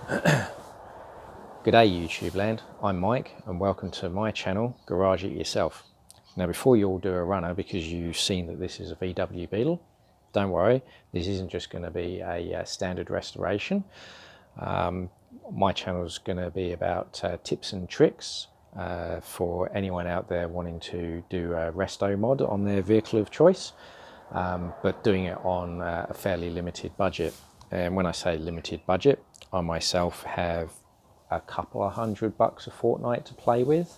G'day YouTube land, I'm Mike and welcome to my channel, Garage It Yourself. Now before you all do a runner because you've seen that this is a VW Beetle, don't worry, this isn't just going to be a standard restoration. My channel is going to be about tips and tricks for anyone out there wanting to do a RestoMod on their vehicle of choice, but doing it on a fairly limited budget. And when I say limited budget, I myself have a couple of $100 a fortnight to play with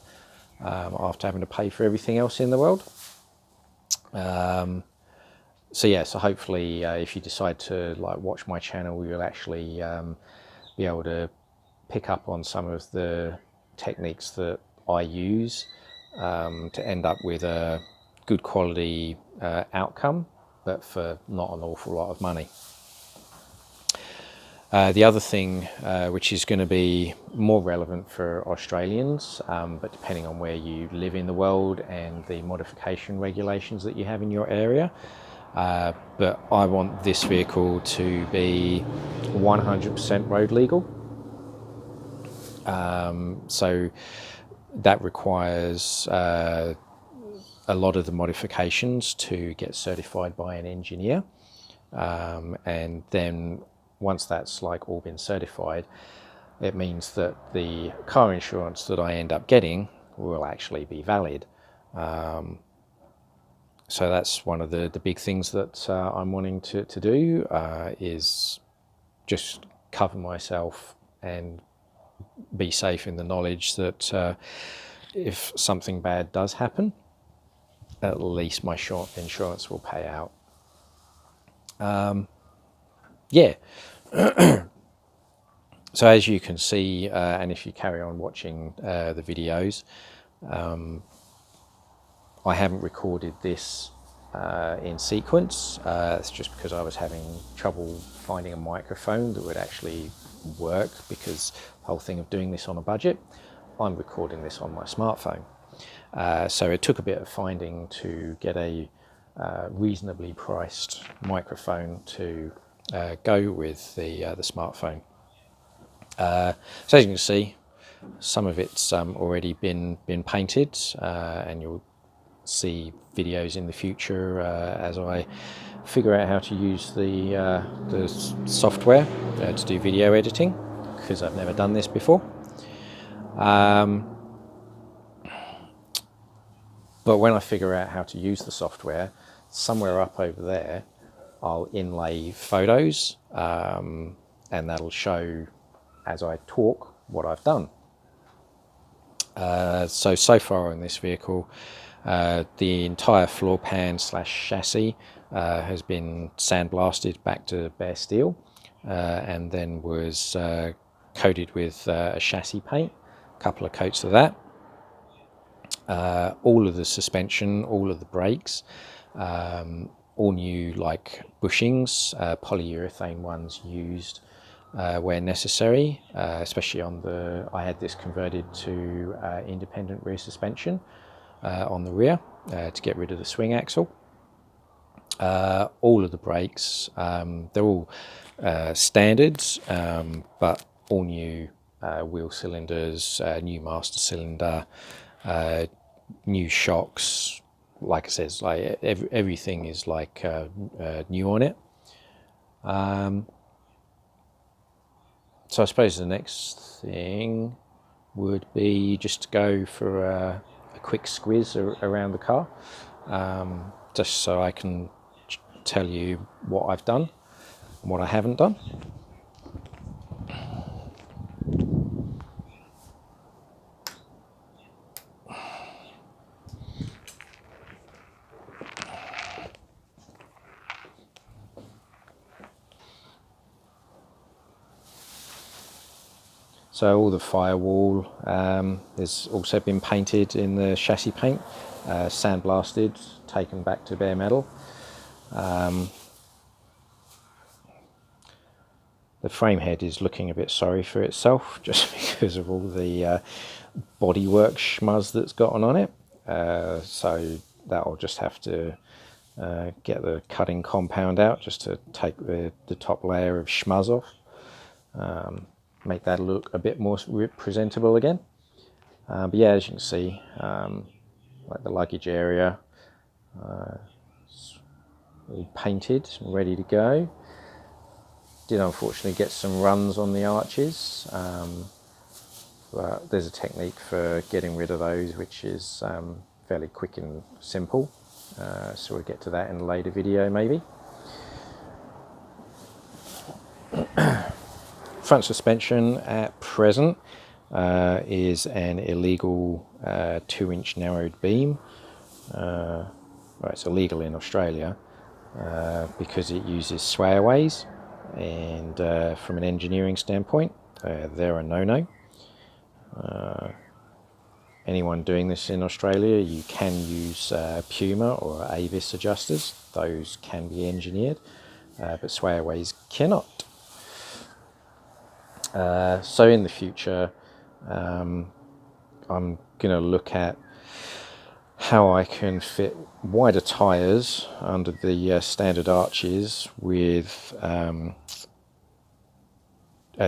after having to pay for everything else in the world. So hopefully if you decide to watch my channel, you'll actually be able to pick up on some of the techniques that I use to end up with a good quality outcome, but for not an awful lot of money. The other thing which is going to be more relevant for Australians, but depending on where you live in the world and the modification regulations that you have in your area, but I want this vehicle to be 100% road legal. So that requires a lot of the modifications to get certified by an engineer, and then once that's all been certified, it means that the car insurance that I end up getting will actually be valid. So that's one of the big things that I'm wanting to do, is just cover myself and be safe in the knowledge that if something bad does happen, at least my insurance will pay out. So as you can see, and if you carry on watching the videos, I haven't recorded this in sequence. It's just because I was having trouble finding a microphone that would actually work, because the whole thing of doing this on a budget, I'm recording this on my smartphone. So it took a bit of finding to get a reasonably priced microphone to go with the smartphone. So as you can see, some of it's already been painted, and you'll see videos in the future as I figure out how to use the software to do video editing, because I've never done this before. But when I figure out how to use the software, somewhere up over there I'll inlay photos, and that'll show as I talk what I've done. So far in this vehicle, the entire floor pan / chassis has been sandblasted back to bare steel, and then was coated with a chassis paint, a couple of coats of that. All of the suspension, all of the brakes, all new bushings, polyurethane ones used where necessary, especially on I had this converted to independent rear suspension on the rear to get rid of the swing axle. All of the brakes, they're all standards, but all new wheel cylinders, new master cylinder, new shocks. Like I said, everything is new on it. So I suppose the next thing would be just to go for a quick squiz around the car, just so I can tell you what I've done and what I haven't done. So all the firewall has also been painted in the chassis paint, sandblasted, taken back to bare metal. The frame head is looking a bit sorry for itself just because of all the bodywork schmuzz that's gotten on it. So that'll just have to get the cutting compound out just to take the top layer of schmuzz off. make that look a bit more presentable again. But yeah, as you can see, like the luggage area, it's all painted, ready to go. Did unfortunately get some runs on the arches, but there's a technique for getting rid of those which is fairly quick and simple. So we'll get to that in a later video maybe. Front suspension at present is an illegal 2-inch narrowed beam. Well, it's illegal in Australia because it uses swayaways, and from an engineering standpoint they're a no-no. Anyone doing this in Australia, you can use Puma or Avis adjusters. Those can be engineered, but swayaways cannot. So in the future, I'm going to look at how I can fit wider tyres under the standard arches with a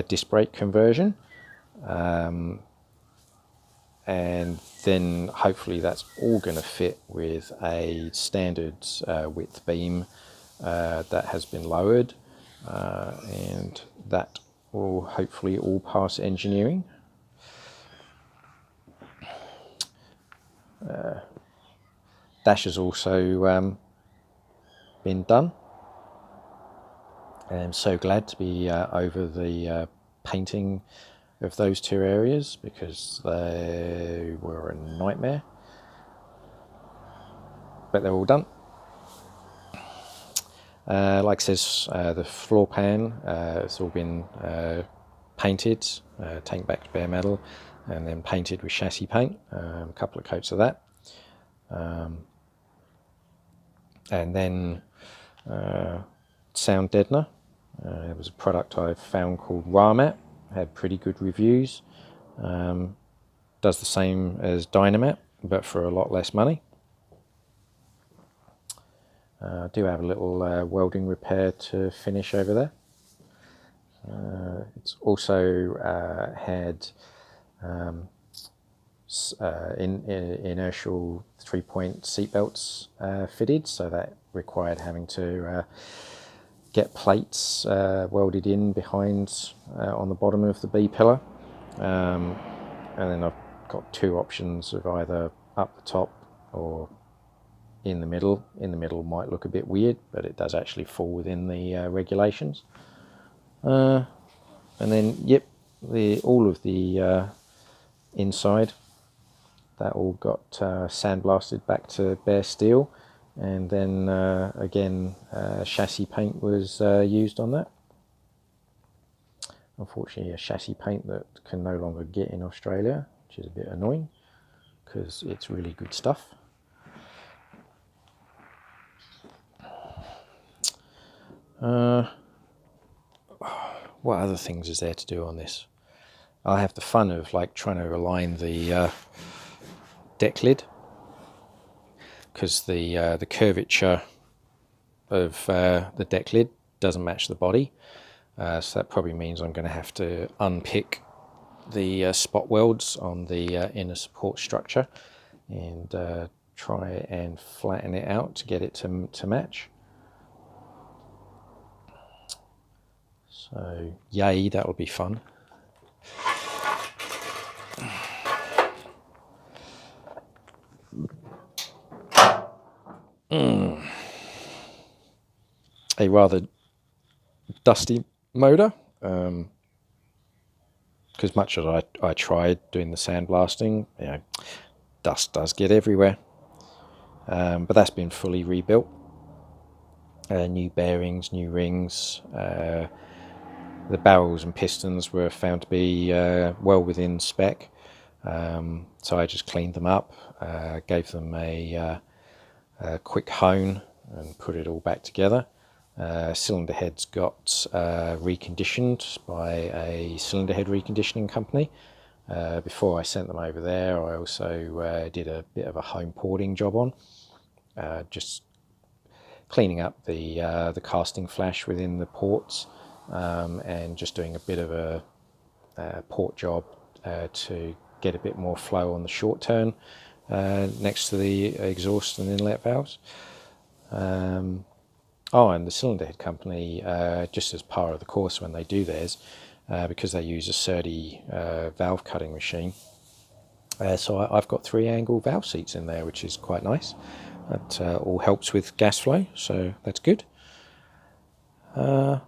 disc brake conversion. And then hopefully that's all going to fit with a standard width beam that has been lowered, and that will hopefully all pass engineering. Dash has also been done. I'm so glad to be over the painting of those two areas because they were a nightmare, but they're all done. Like it says, the floor pan it's all been painted, taken back to bare metal, and then painted with chassis paint, a couple of coats of that, and then sound deadener. It was a product I found called Ramat, had pretty good reviews. Does the same as Dynamat, but for a lot less money. I do have a little welding repair to finish over there. It's also had inertial 3-point seat belts fitted, so that required having to get plates welded in behind on the bottom of the B pillar, and then I've got two options of either up the top or in the middle. In the middle might look a bit weird, but it does actually fall within the regulations. And then yep, all of the inside, that all got sandblasted back to bare steel, and then again chassis paint was used on that. Unfortunately a chassis paint that can no longer get in Australia, which is a bit annoying because it's really good stuff. What other things is there to do on this? I have the fun of like trying to align the deck lid, because the curvature of the deck lid doesn't match the body, so that probably means I'm going to have to unpick the spot welds on the inner support structure and try and flatten it out to get it to match. So yay, that will be fun. A rather dusty motor, because much as I tried doing the sandblasting, you know, dust does get everywhere, but that's been fully rebuilt. New bearings, new rings, the barrels and pistons were found to be well within spec, so I just cleaned them up, gave them a quick hone and put it all back together. Cylinder heads got reconditioned by a cylinder head reconditioning company. Before I sent them over there, I also did a bit of a home porting job on, just cleaning up the casting flash within the ports, and just doing a bit of a port job to get a bit more flow on the short turn next to the exhaust and inlet valves. Oh, and the cylinder head company, just as part of the course when they do theirs, because they use a Surdy valve cutting machine, so I've got 3-angle valve seats in there, which is quite nice. That all helps with gas flow, so that's good. I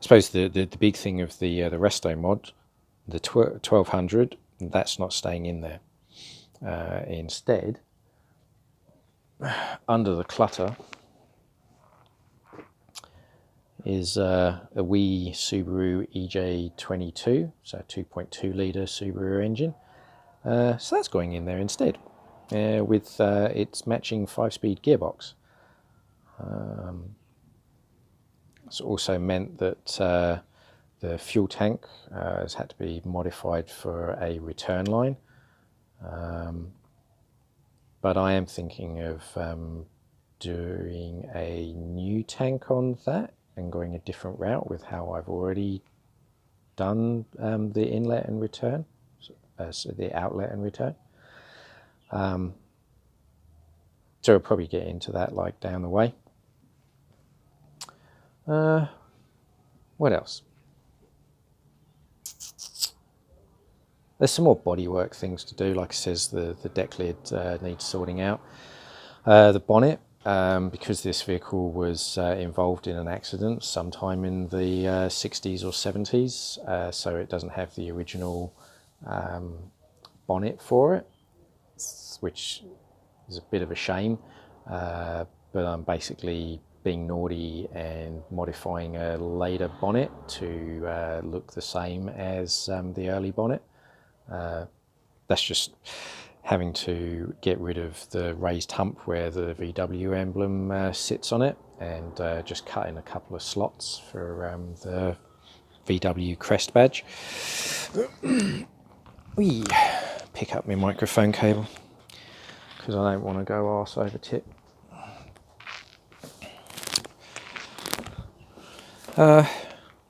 suppose the big thing of the RestoMod, the 1200, that's not staying in there. Instead, under the clutter is a wee Subaru EJ22, so 2.2 litre Subaru engine. So that's going in there instead, with its matching 5-speed gearbox. It's also meant that the fuel tank has had to be modified for a return line. But I am thinking of doing a new tank on that and going a different route with how I've already done the inlet and return, so the outlet and return. So I'll probably get into that like down the way. What else? There's some more bodywork things to do. Like it says, the deck lid needs sorting out. The bonnet, because this vehicle was involved in an accident sometime in the 60s or 70s, so it doesn't have the original bonnet for it, which is a bit of a shame. But I'm basically being naughty and modifying a later bonnet to look the same as the early bonnet. That's just having to get rid of the raised hump where the VW emblem sits on it, and just cut in a couple of slots for the VW crest badge. We pick up my microphone cable because I don't want to go arse over tip.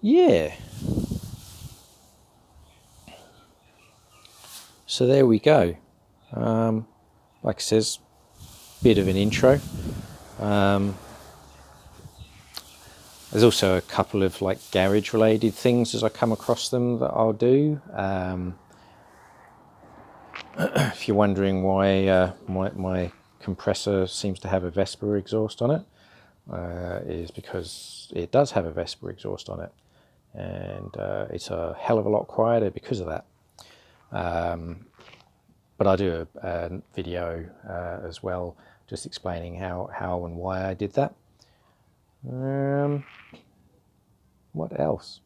Yeah. So there we go. Like I says, bit of an intro. There's also a couple of like garage related things as I come across them that I'll do. If you're wondering why my compressor seems to have a Vespa exhaust on it, is because it does have a Vespa exhaust on it, and it's a hell of a lot quieter because of that. But I do a video as well, just explaining how and why I did that. What else?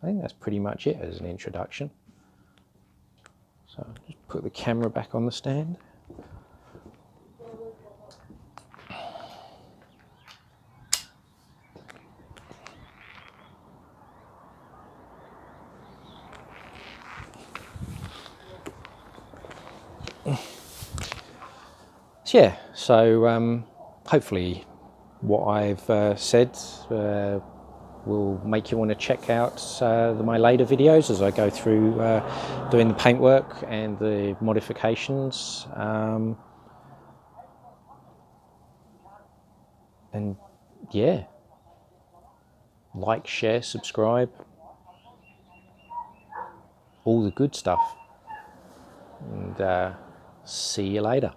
I think that's pretty much it as an introduction. So just put the camera back on the stand. Yeah, so hopefully what I've said will make you want to check out my later videos as I go through doing the paintwork and the modifications. And yeah, like, share, subscribe, all the good stuff. And see you later.